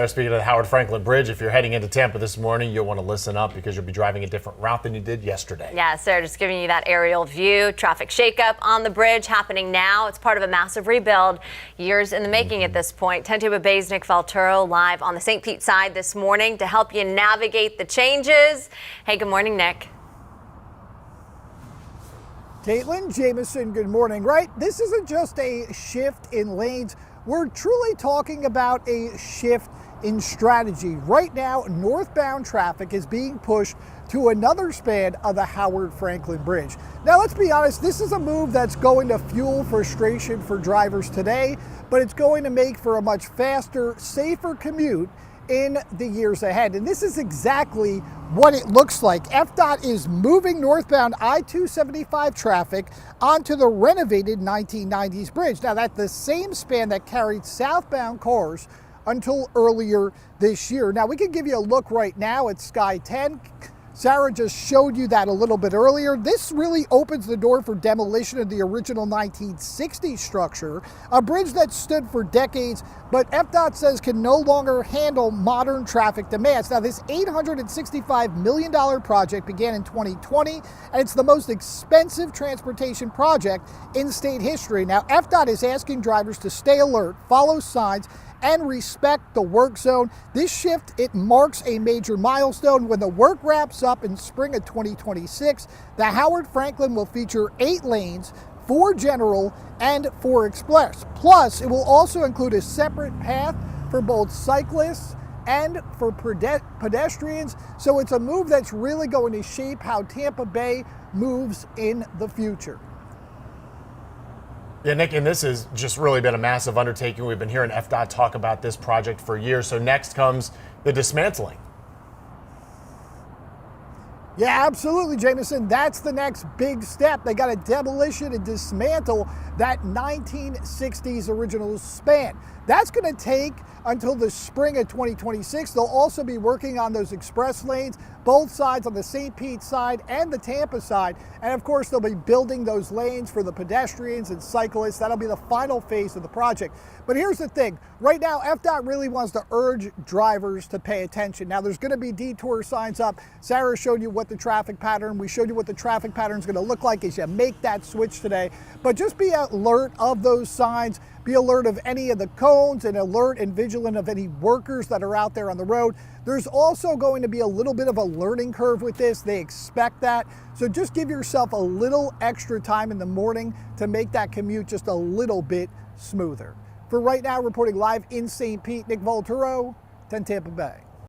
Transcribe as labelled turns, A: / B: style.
A: there. Speaking of the Howard Frankland Bridge, if you're heading into Tampa this morning, you'll want to listen up because you'll be driving a different route than you did yesterday.
B: Yeah, Sarah, just giving you that aerial view. Traffic shakeup on the bridge happening now. It's part of a massive rebuild, years in the making at this point. 10 Tampa Bay's Nick Valturo live on the St. Pete side this morning to help you navigate the changes. Hey, good morning, Nick.
C: Caitlin, Jameson, good morning. Right, this isn't just a shift in lanes. We're truly talking about a shift in strategy. Right now, northbound traffic is being pushed to another span of the Howard Frankland Bridge. Now, let's be honest, this is a move that's going to fuel frustration for drivers today, but it's going to make for a much faster, safer commute in the years ahead. And this is exactly what it looks like. FDOT is moving northbound I-275 traffic onto the renovated 1990s bridge. Now, that's the same span that carried southbound cars until earlier this year. Now, we can give you a look right now at Sky 10. Sarah just showed you that a little bit earlier. This really opens the door for demolition of the original 1960s structure, a bridge that stood for decades, but FDOT says can no longer handle modern traffic demands. Now, this $865 million project began in 2020, and it's the most expensive transportation project in state history. Now, FDOT is asking drivers to stay alert, follow signs, and respect the work zone. This shift, it marks a major milestone. When the work wraps up in spring of 2026, the Howard Frankland will feature 8 lanes, 4 general and 4 express. Plus, it will also include a separate path for both cyclists and for pedestrians. So it's a move that's really going to shape how Tampa Bay moves in the future.
A: Yeah, Nick, and this has just really been a massive undertaking. We've been hearing FDOT talk about this project for years. So next comes the dismantling.
C: Yeah, absolutely, Jameson. That's the next big step. They got to demolition and dismantle that 1960s original span. That's going to take until the spring of 2026. They'll also be working on those express lanes, both sides on the St. Pete side and the Tampa side. And of course, they'll be building those lanes for the pedestrians and cyclists. That'll be the final phase of the project. But here's the thing. Right now, FDOT really wants to urge drivers to pay attention. Now, there's going to be detour signs up. Sarah showed you what the traffic pattern, we showed you what the traffic pattern is going to look like as you make that switch today. But just be alert of those signs. Be alert of any of the cones and alert and vigilant of any workers that are out there on the road. There's also going to be a little bit of a learning curve with this. They expect that. So just give yourself a little extra time in the morning to make that commute just a little bit smoother. For right now, reporting live in St. Pete, Nick Valturo, 10 Tampa Bay.